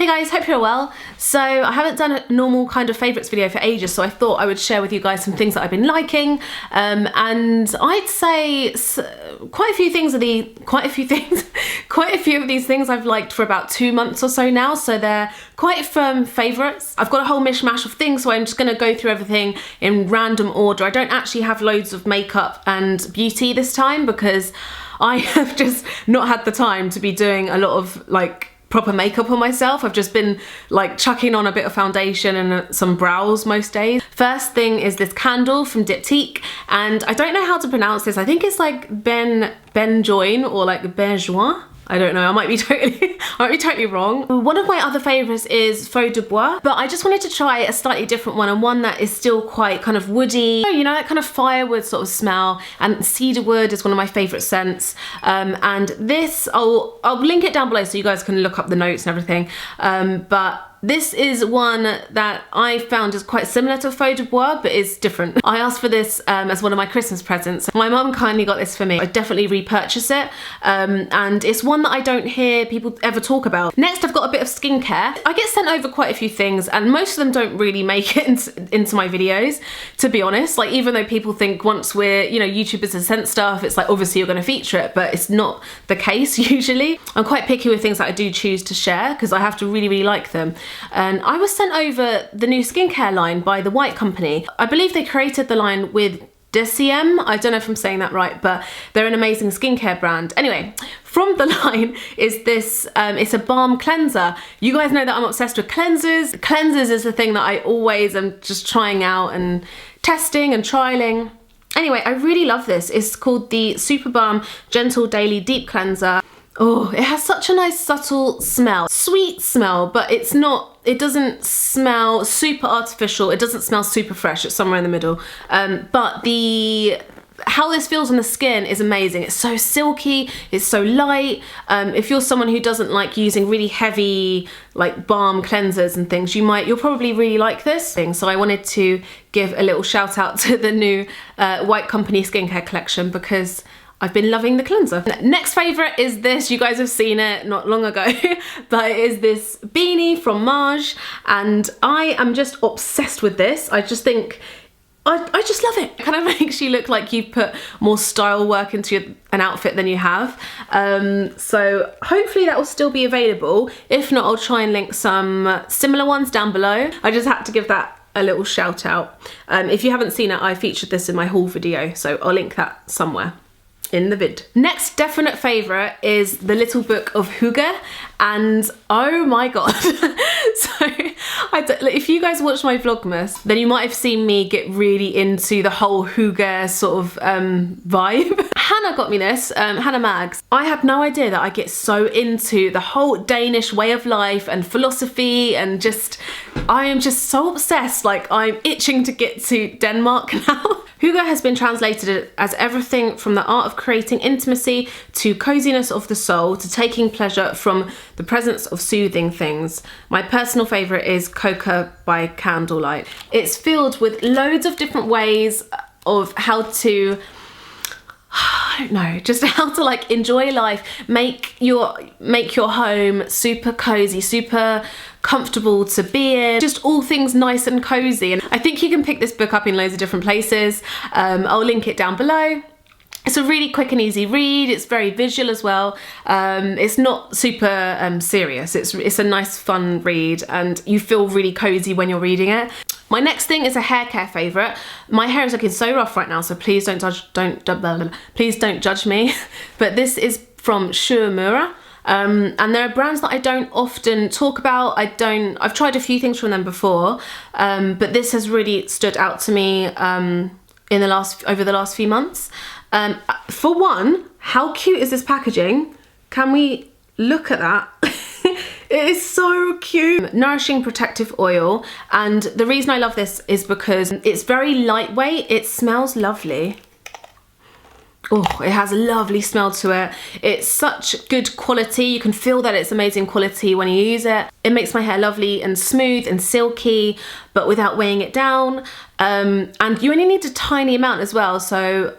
Hey guys, hope you're well. So I haven't done a normal kind of favourites video for ages, so I thought I would share with you guys some things that I've been liking, and I'd say quite a few of these things I've liked for about 2 months or so now, so they're quite firm favourites. I've got a whole mishmash of things, so I'm just going to go through everything in random order. I don't actually have loads of makeup and beauty this time because I have just not had the time to be doing a lot of like proper makeup on myself. I've just been like chucking on a bit of foundation and some brows most days. First thing is this candle from Diptyque, and I don't know how to pronounce this. I think it's like Benjoin or like Benjoin. I don't know, I might be totally wrong. One of my other favourites is Faux de Bois, but I just wanted to try a slightly different one, and one that is still quite kind of woody. You know, that kind of firewood sort of smell, and cedarwood is one of my favourite scents. And this, I'll link it down below so you guys can look up the notes and everything. But this is one that I found is quite similar to Faux de Bois, but is different. I asked for this as one of my Christmas presents. My mum kindly got this for me. I'd definitely repurchase it, and it's one that I don't hear people ever talk about. Next, I've got a bit of skincare. I get sent over quite a few things, and most of them don't really make it into my videos, to be honest. Like, even though people think once we're, you know, YouTubers have sent stuff, it's like obviously you're gonna feature it, but it's not the case usually. I'm quite picky with things that I do choose to share because I have to really like them. And I was sent over the new skincare line by the White Company. I believe they created the line with DCM. I don't know if I'm saying that right, but they're an amazing skincare brand. Anyway, from the line is this, it's a balm cleanser. You guys know that I'm obsessed with cleansers. Cleansers is the thing that I always am just trying out and testing and trialing. Anyway, I really love this. It's called the Super Balm Gentle Daily Deep Cleanser. Oh, it has such a nice subtle smell. Sweet smell, but it's not, it doesn't smell super artificial. It doesn't smell super fresh. It's somewhere in the middle. But how this feels on the skin is amazing. It's so silky, it's so light. If you're someone who doesn't like using really heavy like balm cleansers and things, you'll probably really like this thing. So I wanted to give a little shout out to the new White Company skincare collection because I've been loving the cleanser. Next favourite is this. You guys have seen it not long ago, but it is this beanie from Marge, and I am just obsessed with this. I just think, I just love it. It kind of makes you look like you've put more style work into an outfit than you have. So hopefully that will still be available. If not, I'll try and link some similar ones down below. I just had to give that a little shout out. If you haven't seen it, I featured this in my haul video, so I'll link that somewhere in the vid. Next definite favourite is the Little Book of Hygge, and oh my god. So if you guys watch my Vlogmas, then you might have seen me get really into the whole Hygge sort of vibe. Hannah got me this, Hannah Mags. I had no idea that I get so into the whole Danish way of life and philosophy, and just, I am just so obsessed. Like, I'm itching to get to Denmark now. Hygge has been translated as everything from the art of creating intimacy to coziness of the soul to taking pleasure from the presence of soothing things. My personal favourite is Coca by Candlelight. It's filled with loads of different ways of how to, I don't know, just how to like enjoy life, make your home super cozy, super comfortable to be in, just all things nice and cozy. And I think you can pick this book up in loads of different places. I'll link it down below. It's a really quick and easy read. It's very visual as well. It's not super serious. It's a nice fun read, and you feel really cozy when you're reading it. My next thing is a hair care favourite. My hair is looking so rough right now, so please please don't judge me. But this is from Schuemura. And there are brands that I don't often talk about. I've tried a few things from them before, but this has really stood out to me over the last few months. For one, how cute is this packaging? Can we look at that? It is so cute. Nourishing protective oil, and the reason I love this is because it's very lightweight. It smells lovely. Oh, it has a lovely smell to it. It's such good quality. You can feel that it's amazing quality when you use it. It makes my hair lovely and smooth and silky, but without weighing it down. And you only need a tiny amount as well. So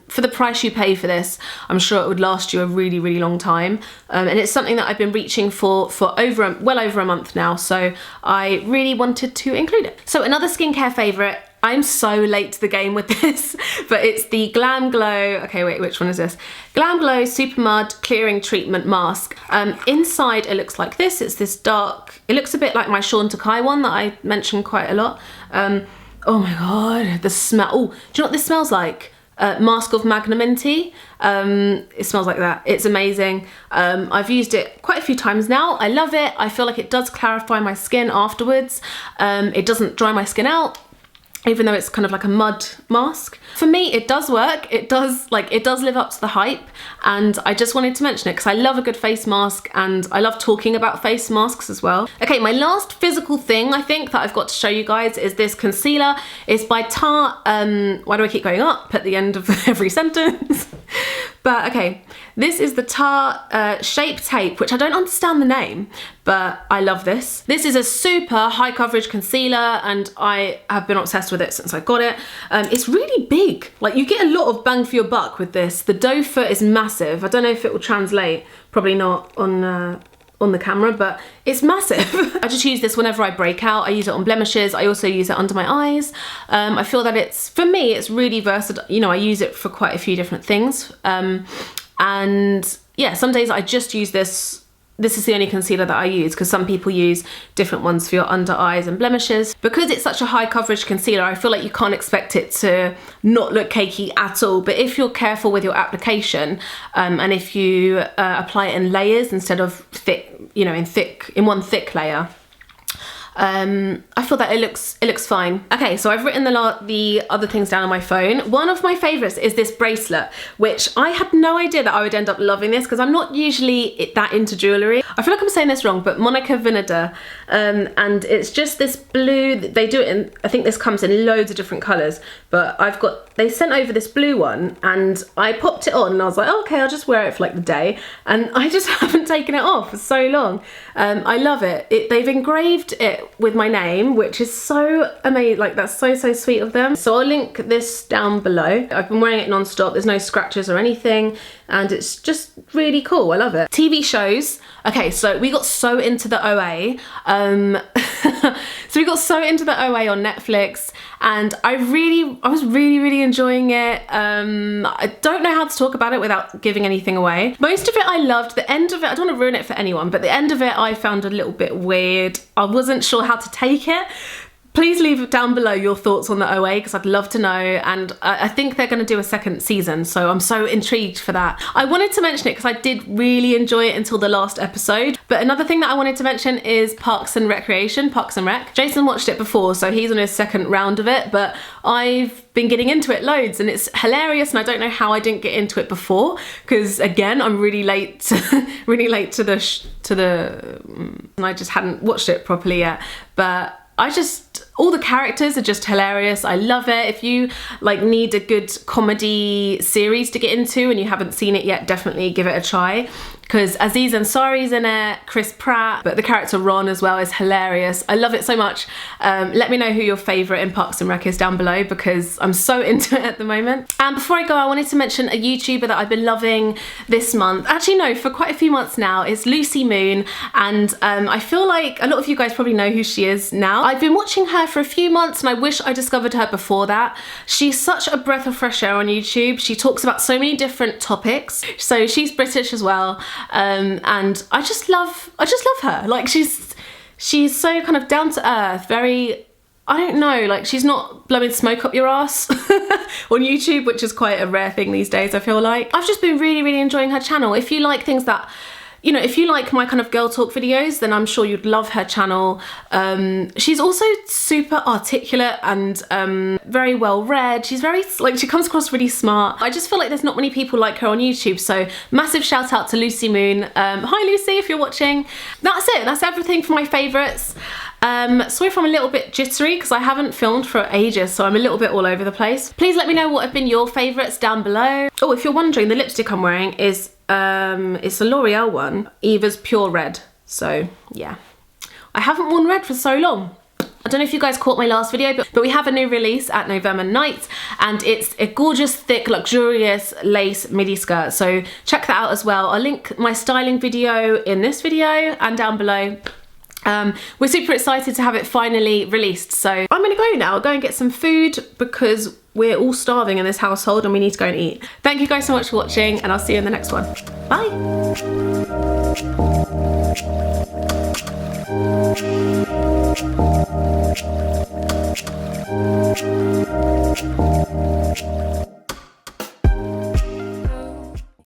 for the price you pay for this, I'm sure it would last you a really, really long time. And it's something that I've been reaching for well over a month now. So I really wanted to include it. So another skincare favorite. I'm so late to the game with this, but it's the Glam Glow, okay wait, which one is this? Glam Glow Super Mud Clearing Treatment Mask. Inside it looks like this, it's this dark, it looks a bit like my Sean Takai one that I mentioned quite a lot. Oh my god, the smell, oh, do you know what this smells like? Mask of Magnaminty. It smells like that. It's amazing. I've used it quite a few times now. I love it. I feel like it does clarify my skin afterwards. It doesn't dry my skin out, even though it's kind of like a mud mask. For me, it does work. It does live up to the hype, and I just wanted to mention it because I love a good face mask and I love talking about face masks as well. Okay, my last physical thing I think that I've got to show you guys is this concealer. It's by Tarte, why do I keep going up at the end of every sentence? But okay, this is the Tarte Shape Tape, which I don't understand the name, but I love this. This is a super high coverage concealer and I have been obsessed with it since I got it. It's really big, like you get a lot of bang for your buck with this. The doe foot is massive. I don't know if it will translate, probably not on the camera, but it's massive. I just use this whenever I break out. I use it on blemishes. I also use it under my eyes. I feel that it's, for me, it's really versatile. You know, I use it for quite a few different things. And yeah, some days I just use this. This is the only concealer that I use because some people use different ones for your under eyes and blemishes. Because it's such a high coverage concealer, I feel like you can't expect it to not look cakey at all. But if you're careful with your application and if you apply it in layers instead of thick, you know, in one thick layer, I feel that it looks fine. Okay, so I've written the other things down on my phone. One of my favorites is this bracelet, which I had no idea that I would end up loving this because I'm not usually that into jewellery. I feel like I'm saying this wrong, but Monica Vinader, and it's just this blue. They do it in, I think this comes in loads of different colours, but they sent over this blue one and I popped it on and I was like, oh, okay, I'll just wear it for like the day, and I just haven't taken it off for so long. I love it. They've engraved it with my name, which is so amazing. Like, that's so sweet of them. So I'll link this down below. I've been wearing it non-stop. There's no scratches or anything, and it's just really cool. I love it. TV shows. Okay, so we got so into the OA. So we got so into the OA on Netflix, and I was really enjoying it. I don't know how to talk about it without giving anything away. Most of it I loved. The end of it, I don't want to ruin it for anyone, but the end of it I found a little bit weird. I wasn't sure how to take it. Please leave down below your thoughts on the OA because I'd love to know, and I think they're going to do a second season, so I'm so intrigued for that. I wanted to mention it because I did really enjoy it until the last episode. But another thing that I wanted to mention is Parks and Rec. Jason watched it before, so he's on his second round of it, but I've been getting into it loads and it's hilarious, and I don't know how I didn't get into it before because, again, I'm really late to and I just hadn't watched it properly yet. But all the characters are just hilarious. I love it. If you like need a good comedy series to get into and you haven't seen it yet, definitely give it a try. Because Aziz Ansari's in it, Chris Pratt, but the character Ron as well is hilarious. I love it so much. Let me know who your favourite in Parks and Rec is down below because I'm so into it at the moment. And before I go, I wanted to mention a YouTuber that I've been loving this month. Actually, no, for quite a few months now. It's Lucy Moon, and I feel like a lot of you guys probably know who she is now. I've been watching her for a few months and I wish I discovered her before that. She's such a breath of fresh air on YouTube. She talks about so many different topics. So she's British as well. And I just love her. Like, she's so kind of down to earth, very, I don't know, like she's not blowing smoke up your ass on YouTube, which is quite a rare thing these days, I feel like. I've just been really enjoying her channel. If you like things that, you know, if you like my kind of girl talk videos, then I'm sure you'd love her channel. She's also super articulate and very well read. She's very, like, she comes across really smart. I just feel like there's not many people like her on YouTube, so massive shout out to Lucy Moon. Hi Lucy, if you're watching. That's it, that's everything for my favourites. Sorry if I'm a little bit jittery because I haven't filmed for ages, so I'm a little bit all over the place. Please let me know what have been your favourites down below. Oh, if you're wondering, the lipstick I'm wearing is it's a L'Oreal one, Eva's Pure Red. So yeah, I haven't worn red for so long. I don't know if you guys caught my last video, but we have a new release at November Night, and it's a gorgeous, thick, luxurious lace midi skirt. So check that out as well. I'll link my styling video in this video and down below. We're super excited to have it finally released. So I'm gonna go now, go and get some food because we're all starving in this household and we need to go and eat. Thank you guys so much for watching, and I'll see you in the next one. Bye.